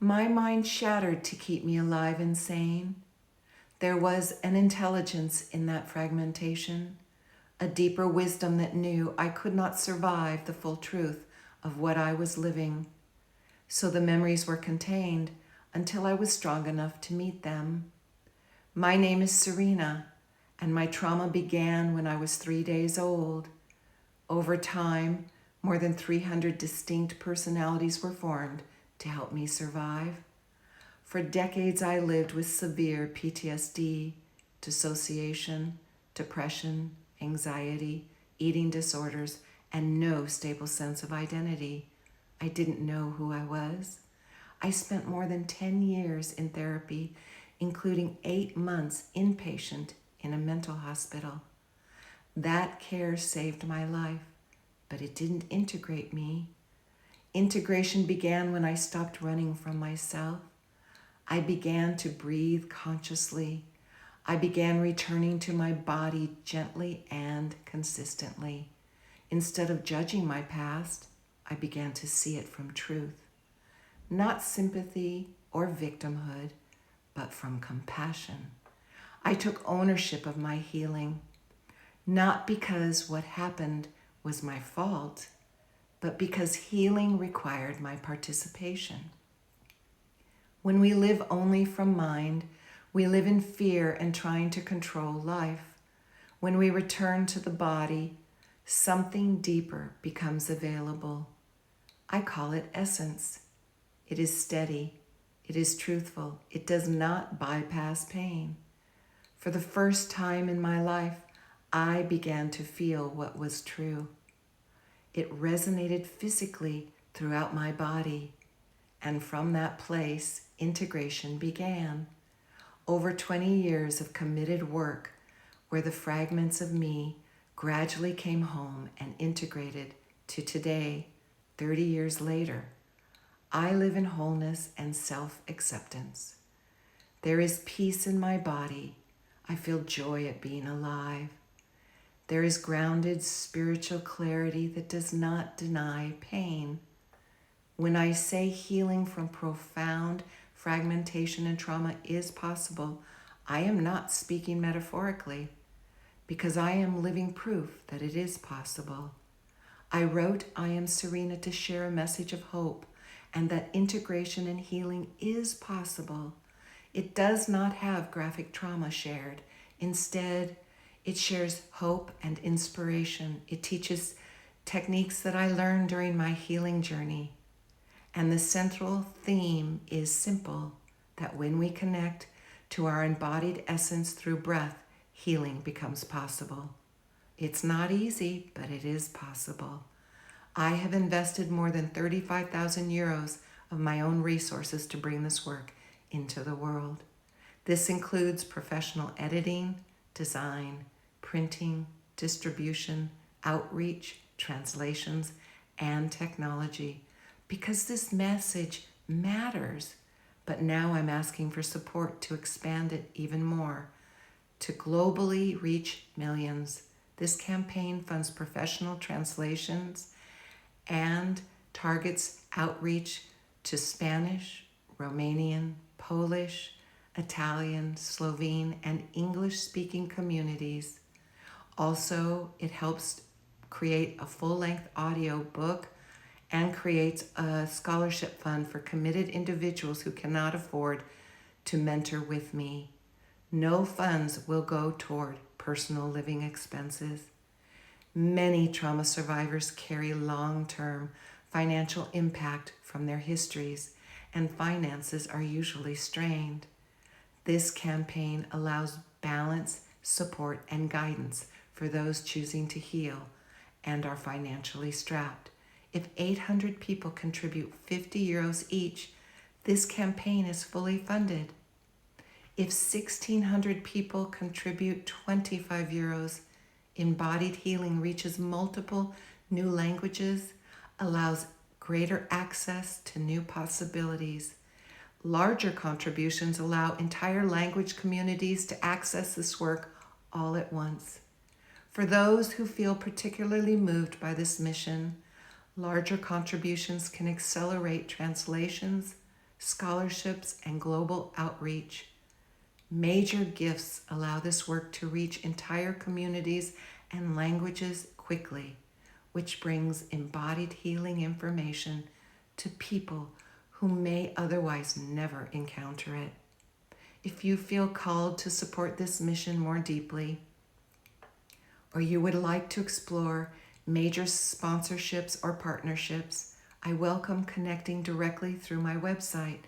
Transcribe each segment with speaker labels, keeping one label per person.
Speaker 1: My mind shattered to keep me alive and sane. There was an intelligence in that fragmentation, a deeper wisdom that knew I could not survive the full truth of what I was living. So the memories were contained until I was strong enough to meet them. My name is Serena, and my trauma began when I was 3 days old. Over time, more than 300 distinct personalities were formed to help me survive. For decades, I lived with severe PTSD, dissociation, depression, anxiety, eating disorders, and no stable sense of identity. I didn't know who I was. I spent more than 10 years in therapy, including 8 months inpatient in a mental hospital. That care saved my life, but it didn't integrate me. Integration began when I stopped running from myself. I began to breathe consciously. I began returning to my body gently and consistently. Instead of judging my past, I began to see it from truth. Not sympathy or victimhood, but from compassion. I took ownership of my healing, not because what happened was my fault, but because healing required my participation. When we live only from mind, we live in fear and trying to control life. When we return to the body, something deeper becomes available. I call it essence. It is steady. It is truthful. It does not bypass pain. For the first time in my life, I began to feel what was true. It resonated physically throughout my body, and from that place, integration began. Over 20 years of committed work where the fragments of me gradually came home and integrated to today, 30 years later. I live in wholeness and self-acceptance. There is peace in my body. I feel joy at being alive. There is grounded spiritual clarity that does not deny pain. When I say healing from profound fragmentation and trauma is possible, I am not speaking metaphorically, because I am living proof that it is possible. I wrote I Am Serena to share a message of hope and that integration and healing is possible. It does not have graphic trauma shared. Instead, it shares hope and inspiration. It teaches techniques that I learned during my healing journey. And the central theme is simple, that when we connect to our embodied essence through breath, healing becomes possible. It's not easy, but it is possible. I have invested more than 35,000 euros of my own resources to bring this work into the world. This includes professional editing, design, printing, distribution, outreach, translations, and technology, because this message matters. But now I'm asking for support to expand it even more, to globally reach millions. This campaign funds professional translations and targets outreach to Spanish, Romanian, Polish, Italian, Slovene, and English-speaking communities. Also, it helps create a full-length audio book and creates a scholarship fund for committed individuals who cannot afford to mentor with me. No funds will go toward personal living expenses. Many trauma survivors carry long-term financial impact from their histories, and finances are usually strained. This campaign allows balance, support, and guidance for those choosing to heal and are financially strapped. If 800 people contribute 50 euros each, this campaign is fully funded. If 1,600 people contribute 25 euros, Embodied healing reaches multiple new languages, allows greater access to new possibilities. Larger contributions allow entire language communities to access this work all at once. For those who feel particularly moved by this mission, larger contributions can accelerate translations, scholarships, and global outreach. Major gifts allow this work to reach entire communities and languages quickly, which brings embodied healing information to people who may otherwise never encounter it. If you feel called to support this mission more deeply, or you would like to explore major sponsorships or partnerships, I welcome connecting directly through my website,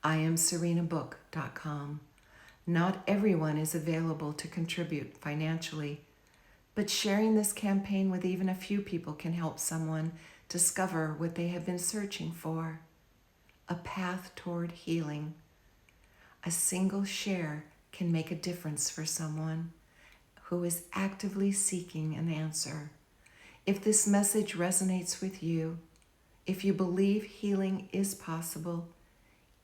Speaker 1: iamserenabook.com. Not everyone is available to contribute financially, but sharing this campaign with even a few people can help someone discover what they have been searching for, a path toward healing. A single share can make a difference for someone who is actively seeking an answer. If this message resonates with you, if you believe healing is possible,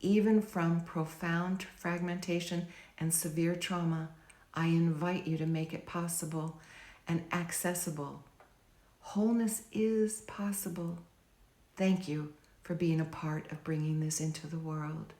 Speaker 1: even from profound fragmentation and severe trauma, I invite you to make it possible and accessible. Wholeness is possible. Thank you for being a part of bringing this into the world.